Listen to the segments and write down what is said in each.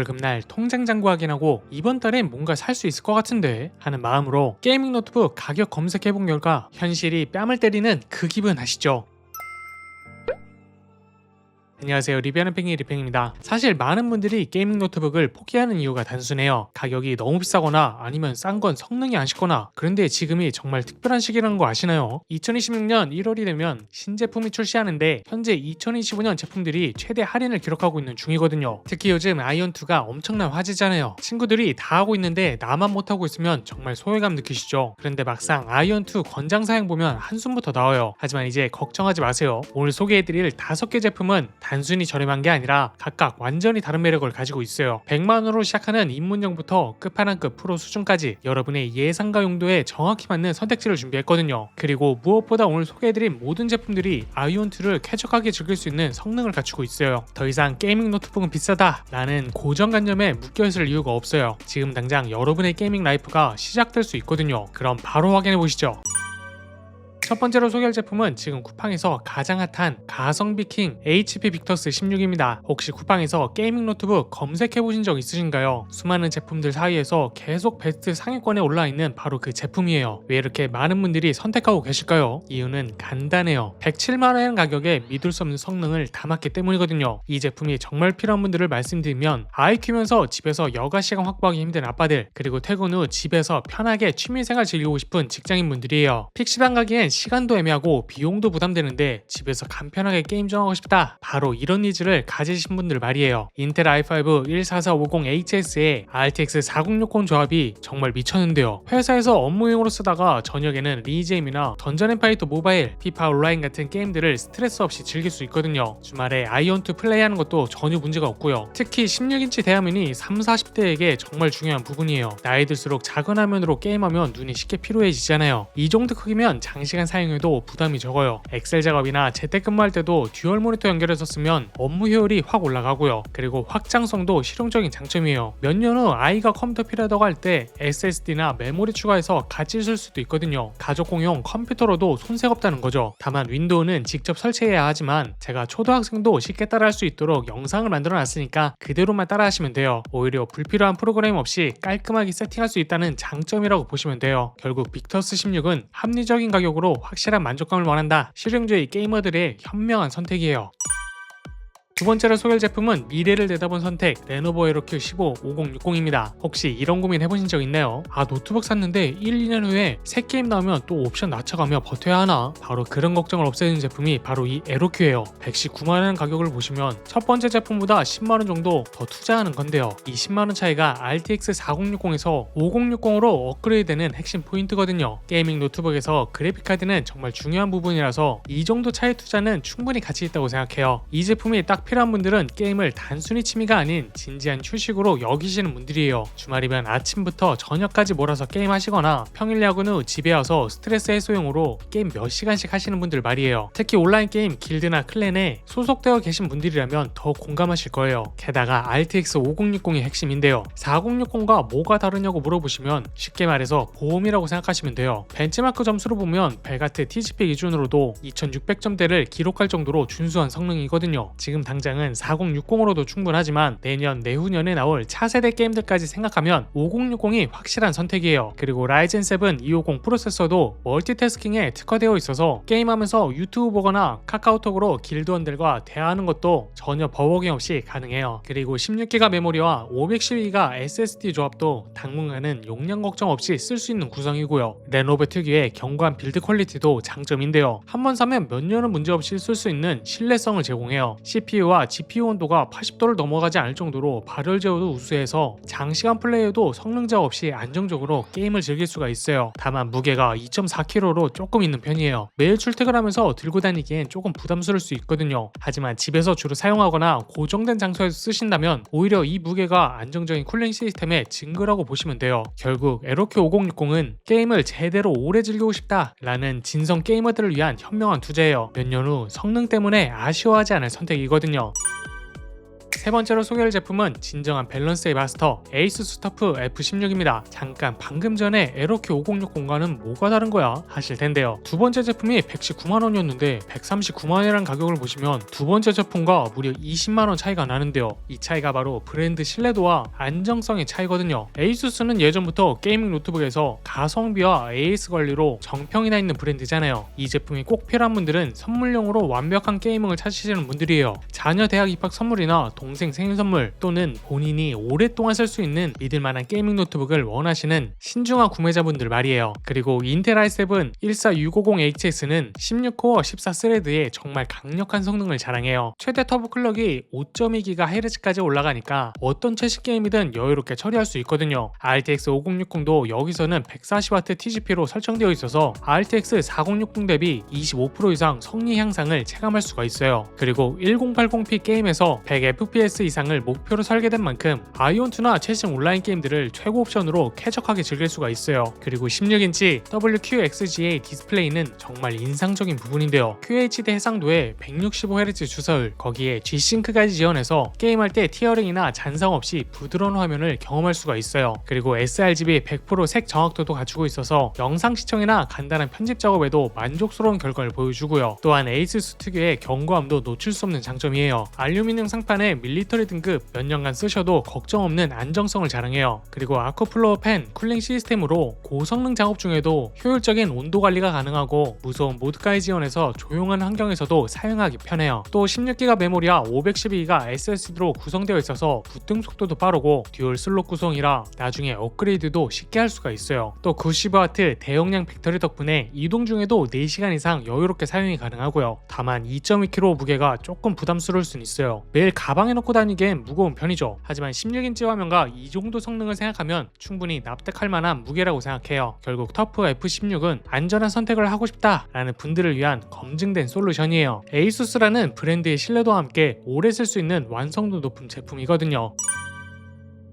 월급날 통장 잔고 확인하고 이번 달엔 뭔가 살 수 있을 것 같은데 하는 마음으로 게이밍 노트북 가격 검색해본 결과 현실이 뺨을 때리는 그 기분 아시죠? 안녕하세요, 리뷰하는 팽이 리팽입니다. 사실 많은 분들이 게이밍 노트북을 포기하는 이유가 단순해요. 가격이 너무 비싸거나 아니면 싼 건 성능이 안 쉽거나. 그런데 지금이 정말 특별한 시기라는 거 아시나요? 2026년 1월이 되면 신제품이 출시하는데 현재 2025년 제품들이 최대 할인을 기록하고 있는 중이거든요. 특히 요즘 아이온2가 엄청난 화제잖아요. 친구들이 다 하고 있는데 나만 못하고 있으면 정말 소외감 느끼시죠? 그런데 막상 아이온2 권장 사양 보면 한숨부터 나와요. 하지만 이제 걱정하지 마세요. 오늘 소개해드릴 5개 제품은 단순히 저렴한 게 아니라 각각 완전히 다른 매력을 가지고 있어요. 100만원으로 시작하는 입문형부터 끝판왕급 프로 수준까지 여러분의 예상과 용도에 정확히 맞는 선택지를 준비했거든요. 그리고 무엇보다 오늘 소개해드린 모든 제품들이 아이온2를 쾌적하게 즐길 수 있는 성능을 갖추고 있어요. 더 이상 게이밍 노트북은 비싸다 라는 고정관념에 묶여있을 이유가 없어요. 지금 당장 여러분의 게이밍 라이프가 시작될 수 있거든요. 그럼 바로 확인해보시죠. 첫 번째로 소개할 제품은 지금 쿠팡에서 가장 핫한 가성비 킹 HP 빅터스 16입니다. 혹시 쿠팡에서 게이밍 노트북 검색해보신 적 있으신가요? 수많은 제품들 사이에서 계속 베스트 상위권에 올라있는 바로 그 제품이에요. 왜 이렇게 많은 분들이 선택하고 계실까요? 이유는 간단해요. 107만원 가격에 믿을 수 없는 성능을 담았기 때문이거든요. 이 제품이 정말 필요한 분들을 말씀드리면 아이 키우면서 집에서 여가 시간 확보하기 힘든 아빠들, 그리고 퇴근 후 집에서 편하게 취미생활 즐기고 싶은 직장인분들이에요. 픽시방 가기엔 시간도 애매하고 비용도 부담되는데 집에서 간편하게 게임 좀 하고 싶다, 바로 이런 니즈를 가지신 분들 말이에요. 인텔 i5 14450HS에 RTX 4060 조합이 정말 미쳤는데요. 회사에서 업무용으로 쓰다가 저녁에는 리게임이나 던전앤파이터 모바일, 피파 온라인 같은 게임들을 스트레스 없이 즐길 수 있거든요. 주말에 아이온2 플레이하는 것도 전혀 문제가 없고요. 특히 16인치 대화면이 30, 40대에게 정말 중요한 부분이에요. 나이 들수록 작은 화면으로 게임하면 눈이 쉽게 피로해지잖아요. 이 정도 크기면 장시간 사용해도 부담이 적어요. 엑셀 작업이나 재택근무할 때도 듀얼 모니터 연결해서 쓰면 업무 효율이 확 올라가고요. 그리고 확장성도 실용적인 장점이에요. 몇 년 후 아이가 컴퓨터 필요하다고 할 때 SSD나 메모리 추가해서 같이 쓸 수도 있거든요. 가족 공용 컴퓨터로도 손색 없다는 거죠. 다만 윈도우는 직접 설치해야 하지만 제가 초등학생도 쉽게 따라할 수 있도록 영상을 만들어 놨으니까 그대로만 따라하시면 돼요. 오히려 불필요한 프로그램 없이 깔끔하게 세팅할 수 있다는 장점이라고 보시면 돼요. 결국 빅터스 16은 합리적인 가격으로 확실한 만족감을 원한다, 실용주의 게이머들의 현명한 선택이에요. 두 번째로 소개할 제품은 미래를 내다본 선택 레노버 에로큐 15 5060입니다. 혹시 이런 고민 해보신 적 있나요? 노트북 샀는데 1, 2년 후에 새 게임 나오면 또 옵션 낮춰가며 버텨야 하나? 바로 그런 걱정을 없애는 제품이 바로 이 에로큐예요. 119만원 가격을 보시면 첫 번째 제품보다 10만원 정도 더 투자하는 건데요. 이 10만원 차이가 RTX 4060에서 5060으로 업그레이드되는 핵심 포인트거든요. 게이밍 노트북에서 그래픽카드는 정말 중요한 부분이라서 이 정도 차이 투자는 충분히 가치 있다고 생각해요. 이 제품이 딱 필요한 분들은 게임을 단순히 취미가 아닌 진지한 휴식으로 여기시는 분들이에요. 주말이면 아침부터 저녁까지 몰아서 게임하시거나 평일 야근 후 집에 와서 스트레스 해소용으로 게임 몇 시간씩 하시는 분들 말이에요. 특히 온라인 게임 길드나 클랜에 소속되어 계신 분들이라면 더 공감하실 거예요. 게다가 RTX 5060이 핵심인데요. 4060과 뭐가 다르냐고 물어보시면 쉽게 말해서 보험이라고 생각하시면 돼요. 벤치마크 점수로 보면 벨가트 TGP 기준으로도 2600점대를 기록할 정도로 준수한 성능이거든요. 지금 당장은 4060으로도 충분하지만 내년, 내후년에 나올 차세대 게임들까지 생각하면 5060이 확실한 선택이에요. 그리고 라이젠 7 250 프로세서도 멀티태스킹에 특화되어 있어서 게임하면서 유튜브 보거나 카카오톡으로 길드원들과 대화하는 것도 전혀 버거김 없이 가능해요. 그리고 16기가 메모리와 512기가 SSD 조합도 당분간은 용량 걱정 없이 쓸 수 있는 구성이고요. 레노버 특유의 견고한 빌드 퀄리티도 장점인데요. 한번 사면 몇 년은 문제없이 쓸 수 있는 신뢰성을 제공해요. CPU와 GPU 온도가 80도를 넘어가지 않을 정도로 발열 제어도 우수해서 장시간 플레이에도 성능 저하 없이 안정적으로 게임을 즐길 수가 있어요. 다만 무게가 2.4kg로 조금 있는 편이에요. 매일 출퇴근하면서 들고 다니기엔 조금 부담스러울 수 있거든요. 하지만 집에서 주로 사용하거나 고정된 장소에서 쓰신다면 오히려 이 무게가 안정적인 쿨링 시스템의 증거라고 보시면 돼요. 결국 에로큐 5060은 게임을 제대로 오래 즐기고 싶다 라는 진성 게이머들을 위한 현명한 투자예요. 몇 년 후 성능 때문에 아쉬워하지 않을 선택이거든요. 세 번째로 소개할 제품은 진정한 밸런스의 마스터 에이수스 터프 F16입니다. 잠깐 방금 전에 에로키 5060과는 뭐가 다른 거야 하실 텐데요. 두 번째 제품이 119만원이었는데 139만원이라는 가격을 보시면 두 번째 제품과 무려 20만원 차이가 나는데요. 이 차이가 바로 브랜드 신뢰도와 안정성의 차이거든요. 에이수스는 예전부터 게이밍 노트북에서 가성비와 AS 관리로 정평이 나 있는 브랜드잖아요. 이 제품이 꼭 필요한 분들은 선물용으로 완벽한 게이밍을 찾으시는 분들이에요. 자녀 대학 입학 선물이나 동생 생일 선물 또는 본인이 오랫동안 쓸 수 있는 믿을만한 게이밍 노트북을 원하시는 신중한 구매자분들 말이에요. 그리고 인텔 i7 14650HS는 16코어 14스레드에 정말 강력한 성능을 자랑해요. 최대 터보 클럭이 5.2GHz까지 올라가니까 어떤 최신 게임이든 여유롭게 처리할 수 있거든요. RTX 5060도 여기서는 140W TGP로 설정되어 있어서 RTX 4060 대비 25% 이상 성능 향상을 체감할 수가 있어요. 그리고 1080p 게임에서 100fps 이상을 목표로 설계된 만큼 아이온2나 최신 온라인 게임들을 최고 옵션으로 쾌적하게 즐길 수가 있어요. 그리고 16인치 WQXGA 디스플레이는 정말 인상적인 부분인데요. QHD 해상도에 165Hz 주사율, 거기에 G-SYNC까지 지원해서 게임할 때 티어링이나 잔상 없이 부드러운 화면을 경험할 수가 있어요. 그리고 sRGB 100% 색 정확도도 갖추고 있어서 영상 시청이나 간단한 편집 작업에도 만족스러운 결과를 보여주고요. 또한 에이수스 특유의 견고함도 놓칠 수 없는 장점이에요. 알루미늄 상판에 밀리터리 등급 몇 년간 쓰셔도 걱정 없는 안정성을 자랑해요. 그리고 아쿠플로어 팬 쿨링 시스템으로 고성능 작업 중에도 효율적인 온도 관리가 가능하고 무소음 모드까지 지원해서 조용한 환경에서도 사용하기 편해요. 또 16기가 메모리와 512기가 SSD로 구성되어 있어서 부팅 속도도 빠르고 듀얼 슬롯 구성이라 나중에 업그레이드도 쉽게 할 수가 있어요. 또 90W 대용량 배터리 덕분에 이동 중에도 4시간 이상 여유롭게 사용이 가능하고요. 다만 2.2kg 무게가 조금 부담스러울 수는 있어요. 매일 가방에 넣고 다니기엔 무거운 편이죠. 하지만 16인치 화면과 이 정도 성능을 생각하면 충분히 납득할 만한 무게라고 생각해요. 결국 터프 F16은 안전한 선택을 하고 싶다라는 분들을 위한 검증된 솔루션이에요. 에이수스라는 브랜드의 신뢰도와 함께 오래 쓸 수 있는 완성도 높은 제품이거든요.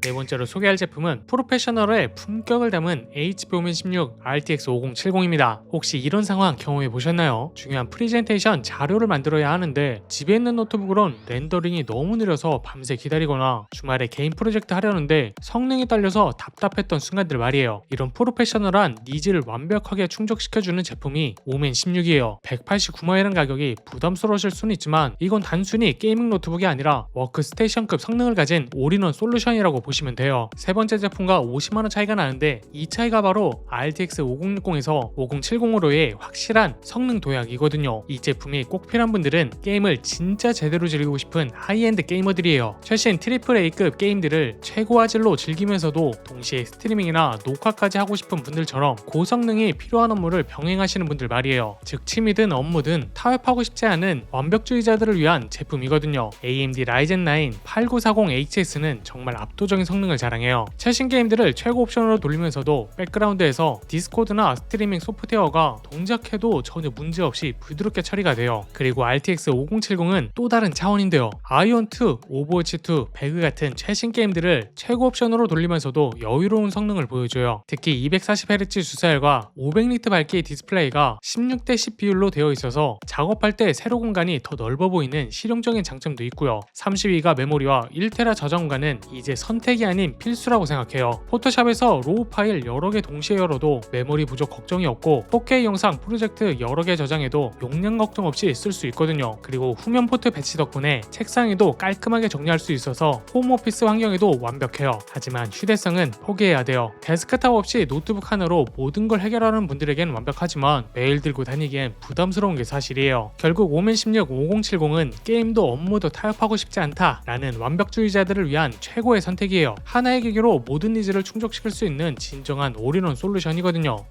네 번째로 소개할 제품은 프로페셔널의 품격을 담은 HP 오멘 16 RTX 5070입니다. 혹시 이런 상황 경험해 보셨나요? 중요한 프리젠테이션 자료를 만들어야 하는데 집에 있는 노트북으론 렌더링이 너무 느려서 밤새 기다리거나 주말에 개인 프로젝트 하려는데 성능이 딸려서 답답했던 순간들 말이에요. 이런 프로페셔널한 니즈를 완벽하게 충족시켜주는 제품이 오멘 16이에요. 189만원이라는 가격이 부담스러우실 수는 있지만 이건 단순히 게이밍 노트북이 아니라 워크스테이션급 성능을 가진 올인원 솔루션이라고 보시면 돼요. 세 번째 제품과 50만원 차이가 나는데 이 차이가 바로 RTX 5060에서 5070으로의 확실한 성능 도약이거든요. 이 제품이 꼭 필요한 분들은 게임을 진짜 제대로 즐기고 싶은 하이엔드 게이머들이에요. 최신 AAA급 게임들을 최고 화질로 즐기면서도 동시에 스트리밍이나 녹화까지 하고 싶은 분들처럼 고성능이 필요한 업무를 병행하시는 분들 말이에요. 즉 취미든 업무든 타협하고 싶지 않은 완벽주의자들을 위한 제품이거든요. AMD Ryzen 9 8940HS는 정말 압도적인 성능을 자랑해요. 최신 게임들을 최고 옵션으로 돌리면서도 백그라운드에서 디스코드나 스트리밍 소프트웨어가 동작해도 전혀 문제없이 부드럽게 처리가 돼요. 그리고 RTX 5070은 또 다른 차원인데요. 아이온2, 오버워치2, 배그 같은 최신 게임들을 최고 옵션으로 돌리면서도 여유로운 성능을 보여줘요. 특히 240Hz 주사율과 500니트 밝기 디스플레이가 16:10 비율로 되어 있어서 작업할 때 세로 공간이 더 넓어 보이는 실용적인 장점도 있고요. 32기가 메모리와 1TB 저장 공간은 이제 선택이 아닌 필수라고 생각해요. 포토샵에서 로우 파일 여러 개 동시에 열어도 메모리 부족 걱정이 없고 4K 영상 프로젝트 여러 개 저장해도 용량 걱정 없이 쓸 수 있거든요. 그리고 후면 포트 배치 덕분에 책상에도 깔끔하게 정리할 수 있어서 홈오피스 환경에도 완벽해요. 하지만 휴대성은 포기해야 돼요. 데스크탑 없이 노트북 하나로 모든 걸 해결하는 분들에겐 완벽하지만 매일 들고 다니기엔 부담스러운 게 사실이에요. 결국 오멘 16 5070은 게임도 업무도 타협하고 싶지 않다라는 완벽주의자들을 위한 최고의 선택이에요. 하나의 기기로 모든 니즈를 충족시킬 수 있는 진정한 올인원 솔루션이거든요.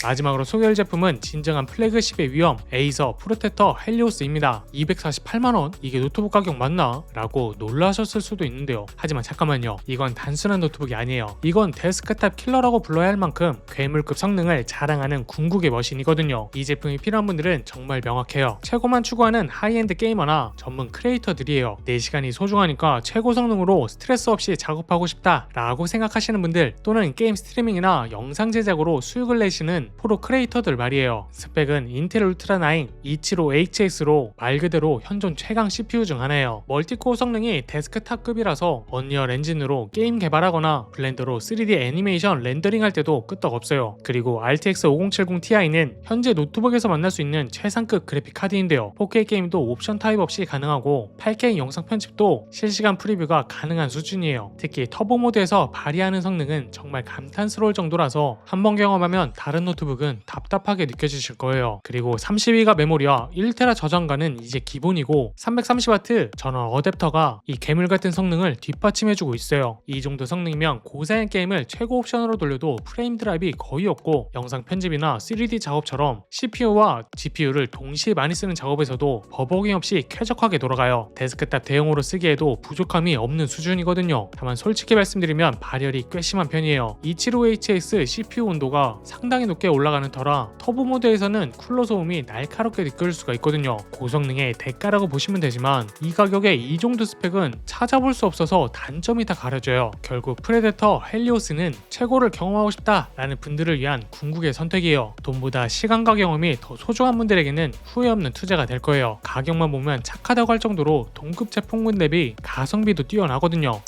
마지막으로 소개할 제품은 진정한 플래그십의 위험 에이서 프로텍터 헬리오스입니다. 248만원? 이게 노트북 가격 맞나? 라고 놀라셨을 수도 있는데요. 하지만 잠깐만요. 이건 단순한 노트북이 아니에요. 이건 데스크탑 킬러라고 불러야 할 만큼 괴물급 성능을 자랑하는 궁극의 머신이거든요. 이 제품이 필요한 분들은 정말 명확해요. 최고만 추구하는 하이엔드 게이머나 전문 크리에이터들이에요. 4시간이 소중하니까 최고 성능으로 스트레스 없이 작업하고 싶다 라고 생각하시는 분들 또는 게임 스트리밍이나 영상 제작으로 수익을 내시는 있는 프로 크리에이터들 말이에요. 스펙은 인텔 울트라 9 275HX로 말 그대로 현존 최강 CPU 중 하나예요. 멀티코어 성능이 데스크탑급이라서 언리얼 엔진으로 게임 개발하거나 블렌더로 3D 애니메이션 렌더링 할 때도 끄떡없어요. 그리고 RTX 5070 Ti는 현재 노트북에서 만날 수 있는 최상급 그래픽 카드인데요. 4K 게임도 옵션 타입 없이 가능하고 8K 영상 편집도 실시간 프리뷰가 가능한 수준이에요. 특히 터보 모드에서 발휘하는 성능은 정말 감탄스러울 정도라서 한번 경험하면 다른 노트북은 답답하게 느껴지실 거예요. 그리고 32기가 메모리와 1TB 저장가는 이제 기본이고 330W 전원 어댑터가 이 괴물 같은 성능을 뒷받침해주고 있어요. 이 정도 성능이면 고사양 게임을 최고 옵션으로 돌려도 프레임 드랍이 거의 없고 영상 편집이나 3D 작업처럼 CPU와 GPU를 동시에 많이 쓰는 작업에서도 버벅임 없이 쾌적하게 돌아가요. 데스크탑 대용으로 쓰기에도 부족함이 없는 수준이거든요. 다만 솔직히 말씀드리면 발열이 꽤 심한 편이에요. 275HX CPU 온도가 상당히 높게 올라가는 터라 터보 모드에서는 쿨러 소음이 날카롭게 느껴질 수가 있거든요. 고성능의 대가라고 보시면 되지만 이 가격에 이 정도 스펙은 찾아볼 수 없어서 단점이 다 가려져요. 결국 프레데터 헬리오스는 최고를 경험하고 싶다 라는 분들을 위한 궁극의 선택이에요. 돈보다 시간과 경험이 더 소중한 분들에게는 후회 없는 투자가 될 거예요. 가격만 보면 착하다고 할 정도로 동급 제품군 대비 가성비도 뛰어나거든요.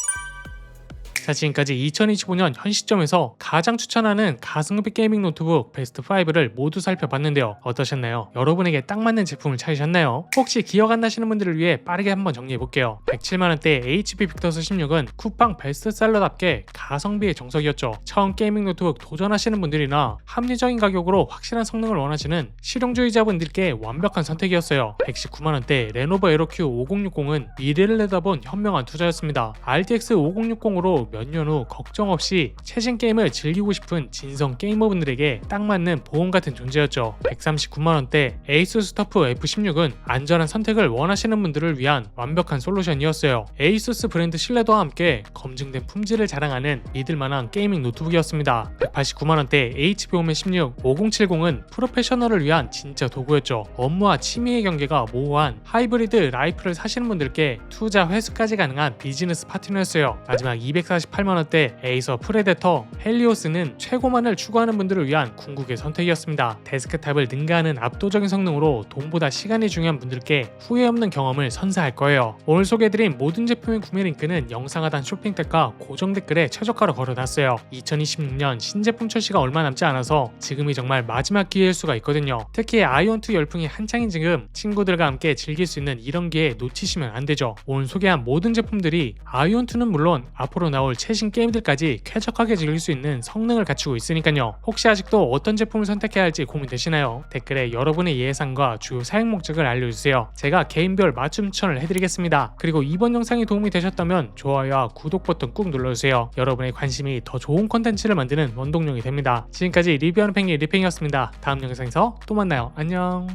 자, 지금까지 2025년 현 시점에서 가장 추천하는 가성비 게이밍 노트북 베스트 5를 모두 살펴봤는데요. 어떠셨나요? 여러분에게 딱 맞는 제품을 찾으셨나요? 혹시 기억 안 나시는 분들을 위해 빠르게 한번 정리해볼게요. 107만원대 HP 빅터스 16은 쿠팡 베스트셀러답게 가성비의 정석이었죠. 처음 게이밍 노트북 도전하시는 분들이나 합리적인 가격으로 확실한 성능을 원하시는 실용주의자분들께 완벽한 선택이었어요. 119만원대 레노버 에로큐 5060은 미래를 내다본 현명한 투자였습니다. RTX 5060으로 몇 년 후 걱정 없이 최신 게임을 즐기고 싶은 진성 게이머분들에게 딱 맞는 보험 같은 존재였죠. 139만원대 에이수스 터프 F16은 안전한 선택을 원하시는 분들을 위한 완벽한 솔루션이었어요. 에이수스 브랜드 신뢰도와 함께 검증된 품질을 자랑하는 믿을만한 게이밍 노트북이었습니다. 189만원대 HP 오멘 16 5070은 프로페셔널을 위한 진짜 도구였죠. 업무와 취미의 경계가 모호한 하이브리드 라이프를 사시는 분들께 투자 회수까지 가능한 비즈니스 파트너였어요. 마지막 248만원대 에이서 프레데터 헬리오스는 최고만을 추구하는 분들을 위한 궁극의 선택이었습니다. 데스크탑을 능가하는 압도적인 성능으로 돈보다 시간이 중요한 분들께 후회 없는 경험을 선사할 거예요. 오늘 소개해드린 모든 제품의 구매 링크는 영상 하단 쇼핑택과 고정 댓글에 최저가로 걸어놨어요. 2026년 신제품 출시가 얼마 남지 않아서 지금이 정말 마지막 기회일 수가 있거든요. 특히 아이온2 열풍이 한창인 지금 친구들과 함께 즐길 수 있는 이런 기회 놓치시면 안 되죠. 오늘 소개한 모든 제품들이 아이온2는 물론 앞으로 나올 최신 게임들까지 쾌적하게 즐길 수 있는 성능을 갖추고 있으니까요. 혹시 아직도 어떤 제품을 선택해야 할지 고민되시나요? 댓글에 여러분의 예상과 주요 사용 목적을 알려주세요. 제가 개인별 맞춤 추천을 해드리겠습니다. 그리고 이번 영상이 도움이 되셨다면 좋아요와 구독 버튼 꾹 눌러주세요. 여러분의 관심이 더 좋은 콘텐츠를 만드는 원동력이 됩니다. 지금까지 리뷰하는 팽이 리팽이었습니다. 다음 영상에서 또 만나요. 안녕.